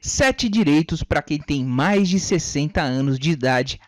7 direitos para quem tem mais de 60 anos de idade.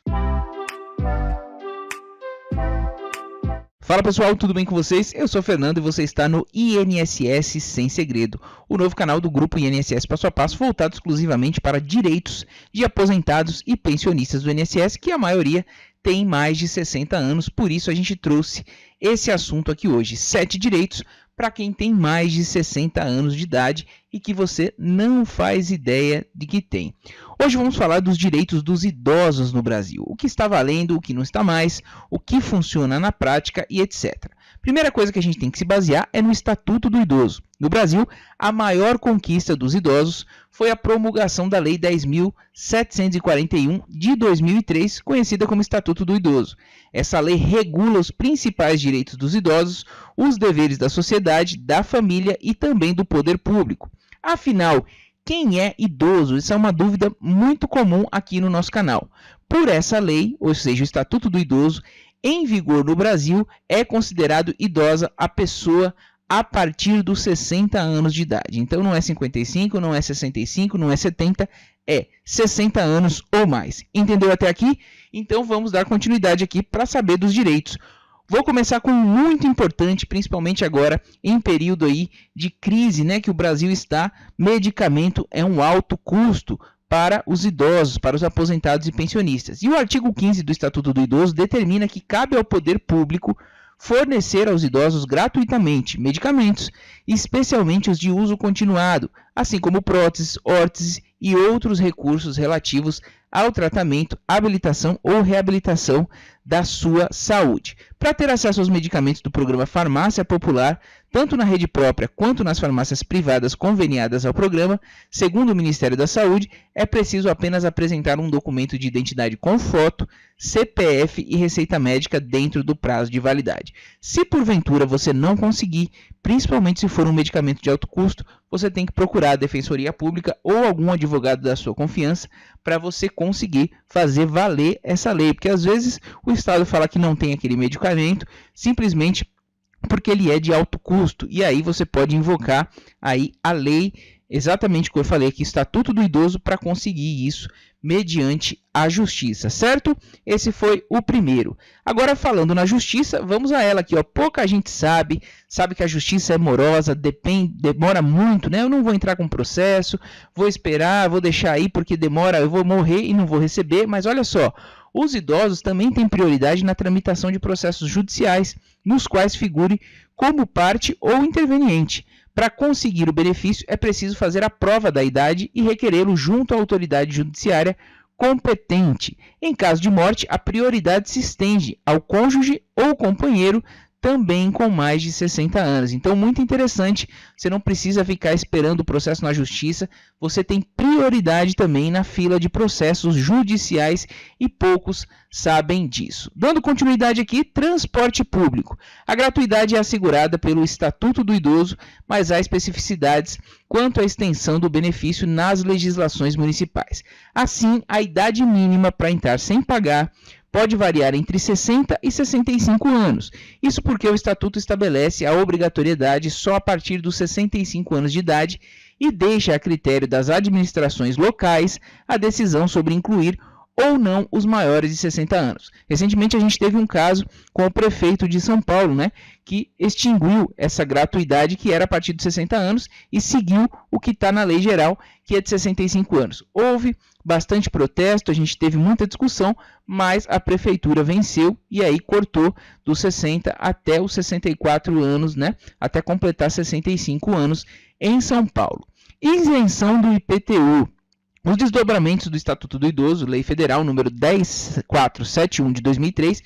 Fala pessoal, tudo bem com vocês? Eu sou o Fernando e você está no INSS Sem Segredo, o novo canal do grupo INSS Passo a Passo voltado exclusivamente para direitos de aposentados e pensionistas do INSS, que a maioria tem mais de 60 anos, por isso a gente trouxe esse assunto aqui hoje, 7 direitos para quem tem mais de 60 anos de idade e que você não faz ideia de que tem. Hoje vamos falar dos direitos dos idosos no Brasil, o que está valendo, o que não está mais, o que funciona na prática e etc. Primeira coisa que a gente tem que se basear é no Estatuto do Idoso. No Brasil, a maior conquista dos idosos foi a promulgação da Lei 10.741 de 2003, conhecida como Estatuto do Idoso. Essa lei regula os principais direitos dos idosos, os deveres da sociedade, da família e também do poder público. Afinal, quem é idoso? Isso é uma dúvida muito comum aqui no nosso canal. Por essa lei, ou seja, o Estatuto do Idoso, em vigor no Brasil, é considerado idosa a pessoa a partir dos 60 anos de idade. Então não é 55, não é 65, não é 70, é 60 anos ou mais. Entendeu até aqui? Então vamos dar continuidade aqui para saber dos direitos. Vou começar com um muito importante, principalmente agora em período aí de crise, né, que o Brasil está. Medicamento é um alto custo para os idosos, para os aposentados e pensionistas. E o artigo 15 do Estatuto do Idoso determina que cabe ao poder público fornecer aos idosos gratuitamente medicamentos, especialmente os de uso continuado, assim como próteses, órteses e outros recursos relativos ao tratamento, habilitação ou reabilitação da sua saúde. Para ter acesso aos medicamentos do programa Farmácia Popular, tanto na rede própria quanto nas farmácias privadas conveniadas ao programa, segundo o Ministério da Saúde, é preciso apenas apresentar um documento de identidade com foto, CPF e receita médica dentro do prazo de validade. Se porventura você não conseguir, principalmente se for um medicamento de alto custo, você tem que procurar a Defensoria Pública ou algum advogado da sua confiança para você conseguir fazer valer essa lei, porque às vezes o Estado fala que não tem aquele medicamento simplesmente porque ele é de alto custo, e aí você pode invocar aí a lei, exatamente como eu falei aqui, Estatuto do Idoso, para conseguir isso mediante a justiça, certo? Esse foi o primeiro. Agora falando na justiça, vamos a ela aqui, ó. Pouca gente sabe que a justiça é morosa, demora muito, né? Eu não vou entrar com processo, vou esperar, vou deixar aí porque demora, eu vou morrer e não vou receber, mas olha só, os idosos também têm prioridade na tramitação de processos judiciais, nos quais figure como parte ou interveniente. Para conseguir o benefício, é preciso fazer a prova da idade e requerê-lo junto à autoridade judiciária competente. Em caso de morte, a prioridade se estende ao cônjuge ou companheiro também com mais de 60 anos. Então, muito interessante, você não precisa ficar esperando o processo na justiça, você tem prioridade também na fila de processos judiciais e poucos sabem disso. Dando continuidade aqui, transporte público. A gratuidade é assegurada pelo Estatuto do Idoso, mas há especificidades quanto à extensão do benefício nas legislações municipais. Assim, a idade mínima para entrar sem pagar pode variar entre 60 e 65 anos. Isso porque o Estatuto estabelece a obrigatoriedade só a partir dos 65 anos de idade e deixa a critério das administrações locais a decisão sobre incluir ou não os maiores de 60 anos. Recentemente a gente teve um caso com o prefeito de São Paulo, né, que extinguiu essa gratuidade que era a partir de 60 anos e seguiu o que está na lei geral, que é de 65 anos. Houve bastante protesto, a gente teve muita discussão, mas a prefeitura venceu e aí cortou dos 60 até os 64 anos, né, até completar 65 anos em São Paulo. Isenção do IPTU. Os desdobramentos do Estatuto do Idoso, Lei Federal número 10471 de 2003,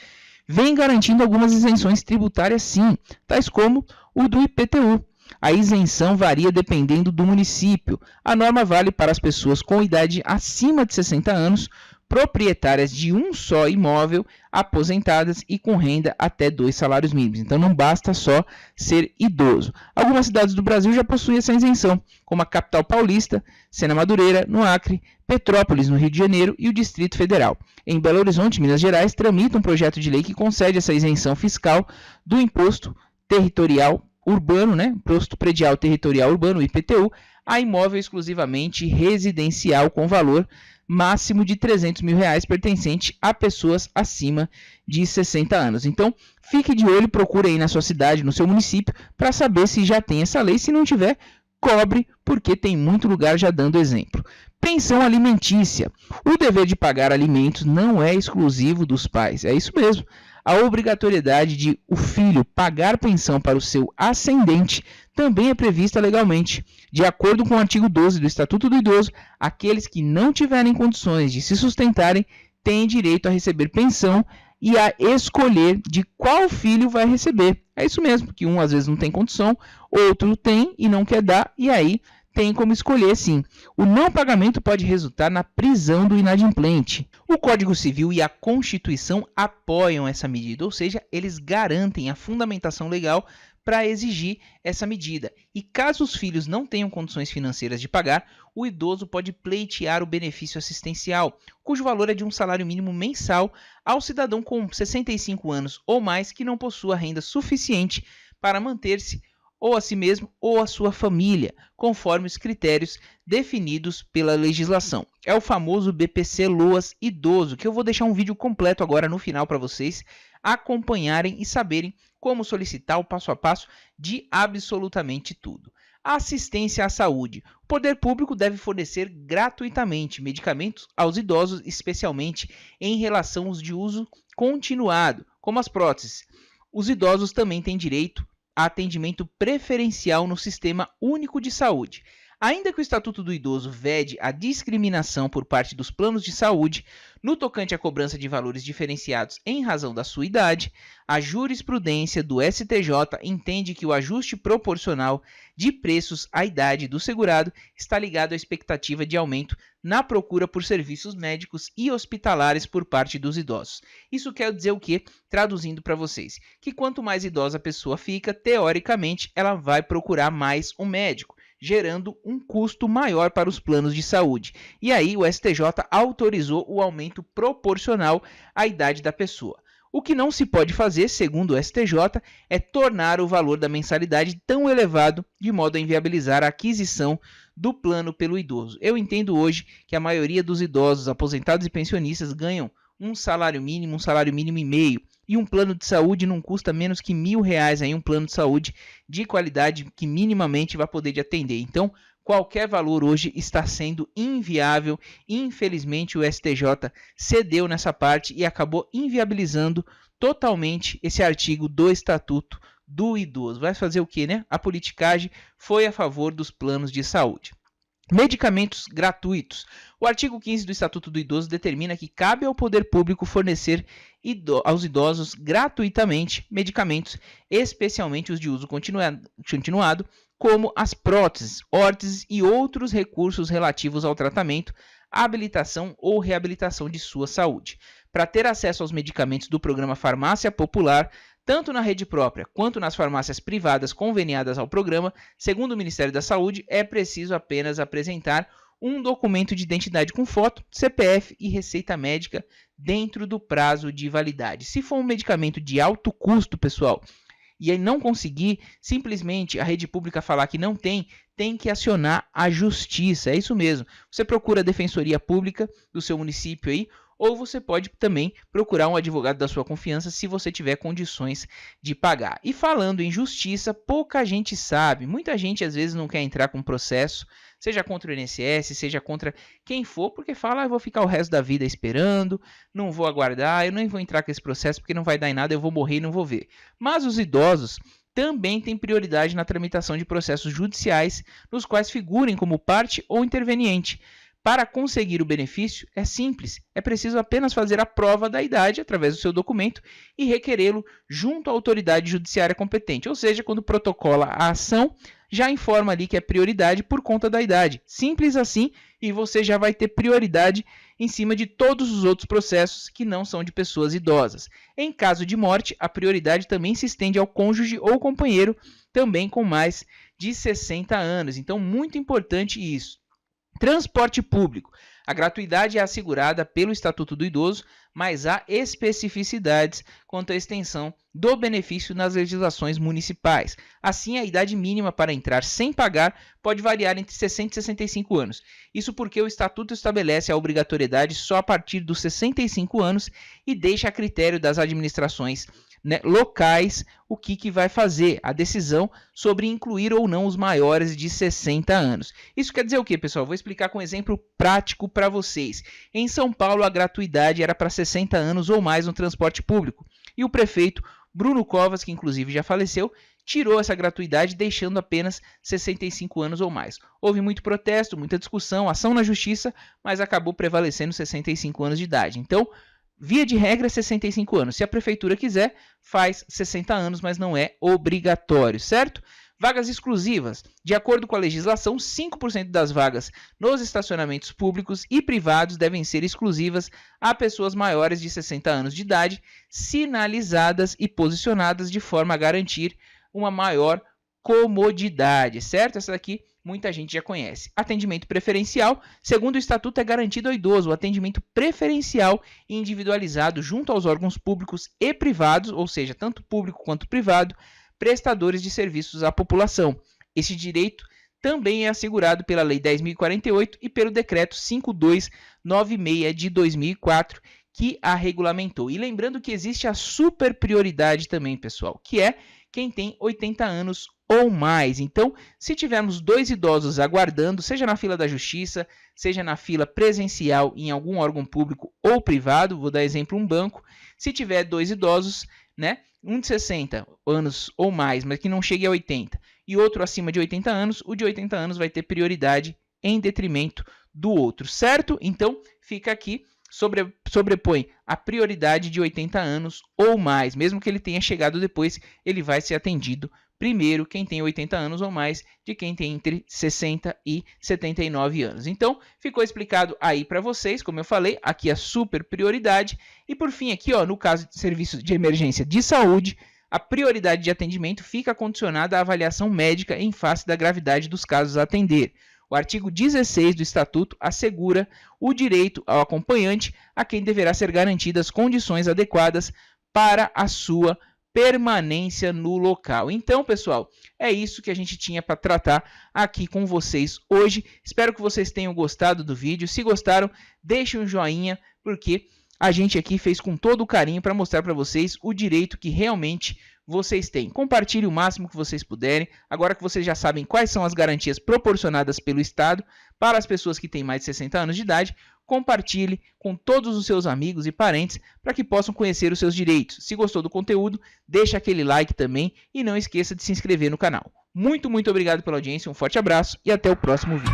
vem garantindo algumas isenções tributárias sim, tais como o do IPTU. A isenção varia dependendo do município. A norma vale para as pessoas com idade acima de 60 anos, proprietárias de um só imóvel, aposentadas e com renda até 2 salários mínimos. Então não basta só ser idoso. Algumas cidades do Brasil já possuem essa isenção, como a capital paulista, Sena Madureira, no Acre, Petrópolis, no Rio de Janeiro e o Distrito Federal. Em Belo Horizonte, Minas Gerais, tramita um projeto de lei que concede essa isenção fiscal do imposto territorial urbano, né? Imposto predial territorial urbano, IPTU, a imóvel exclusivamente residencial com valor máximo de R$300 mil pertencente a pessoas acima de 60 anos. Então, fique de olho, procure aí na sua cidade, no seu município, para saber se já tem essa lei. Se não tiver, cobre, porque tem muito lugar já dando exemplo. Pensão alimentícia. O dever de pagar alimentos não é exclusivo dos pais, é isso mesmo. A obrigatoriedade de o filho pagar pensão para o seu ascendente também é prevista legalmente. De acordo com o artigo 12 do Estatuto do Idoso, aqueles que não tiverem condições de se sustentarem têm direito a receber pensão e a escolher de qual filho vai receber. É isso mesmo, que um às vezes não tem condição, outro tem e não quer dar, e aí tem como escolher sim. O não pagamento pode resultar na prisão do inadimplente. O Código Civil e a Constituição apoiam essa medida, ou seja, eles garantem a fundamentação legal para exigir essa medida. E caso os filhos não tenham condições financeiras de pagar, o idoso pode pleitear o benefício assistencial, cujo valor é de um salário mínimo mensal ao cidadão com 65 anos ou mais que não possua renda suficiente para manter-se ou a si mesmo ou a sua família, conforme os critérios definidos pela legislação. É o famoso BPC Loas Idoso, que eu vou deixar um vídeo completo agora no final para vocês acompanharem e saberem como solicitar o passo a passo de absolutamente tudo. Assistência à saúde. O poder público deve fornecer gratuitamente medicamentos aos idosos, especialmente em relação aos de uso continuado, como as próteses. Os idosos também têm direito a atendimento preferencial no Sistema Único de Saúde. Ainda que o Estatuto do Idoso vede a discriminação por parte dos planos de saúde no tocante à cobrança de valores diferenciados em razão da sua idade, a jurisprudência do STJ entende que o ajuste proporcional de preços à idade do segurado está ligado à expectativa de aumento na procura por serviços médicos e hospitalares por parte dos idosos. Isso quer dizer o quê? Traduzindo para vocês, que quanto mais idosa a pessoa fica, teoricamente, ela vai procurar mais um médico, gerando um custo maior para os planos de saúde. E aí o STJ autorizou o aumento proporcional à idade da pessoa. O que não se pode fazer, segundo o STJ, é tornar o valor da mensalidade tão elevado de modo a inviabilizar a aquisição do plano pelo idoso. Eu entendo hoje que a maioria dos idosos, aposentados e pensionistas ganham um salário mínimo e meio. E um plano de saúde não custa menos que R$1.000 aí, um plano de saúde de qualidade que minimamente vai poder te atender. Então, qualquer valor hoje está sendo inviável. Infelizmente, o STJ cedeu nessa parte e acabou inviabilizando totalmente esse artigo do Estatuto do Idoso. Vai fazer o quê, né? A politicagem foi a favor dos planos de saúde. Medicamentos gratuitos. O artigo 15 do Estatuto do Idoso determina que cabe ao poder público fornecer aos idosos gratuitamente medicamentos, especialmente os de uso continuado, como as próteses, órteses e outros recursos relativos ao tratamento, habilitação ou reabilitação de sua saúde. Para ter acesso aos medicamentos do programa Farmácia Popular, tanto na rede própria quanto nas farmácias privadas conveniadas ao programa, segundo o Ministério da Saúde, é preciso apenas apresentar um documento de identidade com foto, CPF e receita médica dentro do prazo de validade. Se for um medicamento de alto custo, pessoal, e aí não conseguir, simplesmente a rede pública falar que não tem que acionar a justiça. É isso mesmo. Você procura a defensoria pública do seu município aí, ou você pode também procurar um advogado da sua confiança se você tiver condições de pagar. E falando em justiça, pouca gente sabe. Muita gente às vezes não quer entrar com processo, seja contra o INSS, seja contra quem for, porque fala, eu vou ficar o resto da vida esperando, não vou aguardar, eu nem vou entrar com esse processo porque não vai dar em nada, eu vou morrer e não vou ver. Mas os idosos também têm prioridade na tramitação de processos judiciais nos quais figurem como parte ou interveniente. Para conseguir o benefício é simples, é preciso apenas fazer a prova da idade através do seu documento e requerê-lo junto à autoridade judiciária competente, ou seja, quando protocola a ação, já informa ali que é prioridade por conta da idade. Simples assim, e você já vai ter prioridade em cima de todos os outros processos que não são de pessoas idosas. Em caso de morte, a prioridade também se estende ao cônjuge ou companheiro, também com mais de 60 anos. Então, muito importante isso. Transporte público. A gratuidade é assegurada pelo Estatuto do Idoso, mas há especificidades quanto à extensão do benefício nas legislações municipais. Assim, a idade mínima para entrar sem pagar pode variar entre 60 e 65 anos. Isso porque o Estatuto estabelece a obrigatoriedade só a partir dos 65 anos e deixa a critério das administrações, né, locais o que vai fazer a decisão sobre incluir ou não os maiores de 60 anos. Isso quer dizer o que, pessoal? Vou explicar com um exemplo prático para vocês. Em São Paulo, a gratuidade era para 60 anos ou mais no transporte público. E o prefeito Bruno Covas, que inclusive já faleceu, tirou essa gratuidade, deixando apenas 65 anos ou mais. Houve muito protesto, muita discussão, ação na justiça, mas acabou prevalecendo 65 anos de idade. Então, via de regra, 65 anos. Se a prefeitura quiser, faz 60 anos, mas não é obrigatório, certo? Vagas exclusivas. De acordo com a legislação, 5% das vagas nos estacionamentos públicos e privados devem ser exclusivas a pessoas maiores de 60 anos de idade, sinalizadas e posicionadas de forma a garantir uma maior comodidade, certo? Essa daqui muita gente já conhece. Atendimento preferencial. Segundo o Estatuto, é garantido ao idoso o atendimento preferencial e individualizado junto aos órgãos públicos e privados, ou seja, tanto público quanto privado, prestadores de serviços à população. Esse direito também é assegurado pela Lei 10.048 e pelo Decreto 5296 de 2004, que a regulamentou. E lembrando que existe a super prioridade também, pessoal, que é quem tem 80 anos ou mais. Então, se tivermos 2 idosos aguardando, seja na fila da justiça, seja na fila presencial em algum órgão público ou privado, vou dar exemplo, um banco, se tiver 2 idosos, né, um de 60 anos ou mais, mas que não chegue a 80, e outro acima de 80 anos, o de 80 anos vai ter prioridade em detrimento do outro, certo? Então, fica aqui, sobrepõe a prioridade de 80 anos ou mais, mesmo que ele tenha chegado depois, ele vai ser atendido primeiro quem tem 80 anos ou mais de quem tem entre 60 e 79 anos. Então, ficou explicado aí para vocês, como eu falei, aqui a super prioridade. E por fim aqui, ó, no caso de serviços de emergência de saúde, a prioridade de atendimento fica condicionada à avaliação médica em face da gravidade dos casos a atender. O artigo 16 do Estatuto assegura o direito ao acompanhante, a quem deverá ser garantidas condições adequadas para a sua permanência no local. Então, pessoal, é isso que a gente tinha para tratar aqui com vocês hoje. Espero que vocês tenham gostado do vídeo. Se gostaram, deixem um joinha, porque a gente aqui fez com todo o carinho para mostrar para vocês o direito que realmente vocês têm. Compartilhe o máximo que vocês puderem. Agora que vocês já sabem quais são as garantias proporcionadas pelo Estado para as pessoas que têm mais de 60 anos de idade, compartilhe com todos os seus amigos e parentes para que possam conhecer os seus direitos. Se gostou do conteúdo, deixa aquele like também e não esqueça de se inscrever no canal. Muito obrigado pela audiência, um forte abraço e até o próximo vídeo.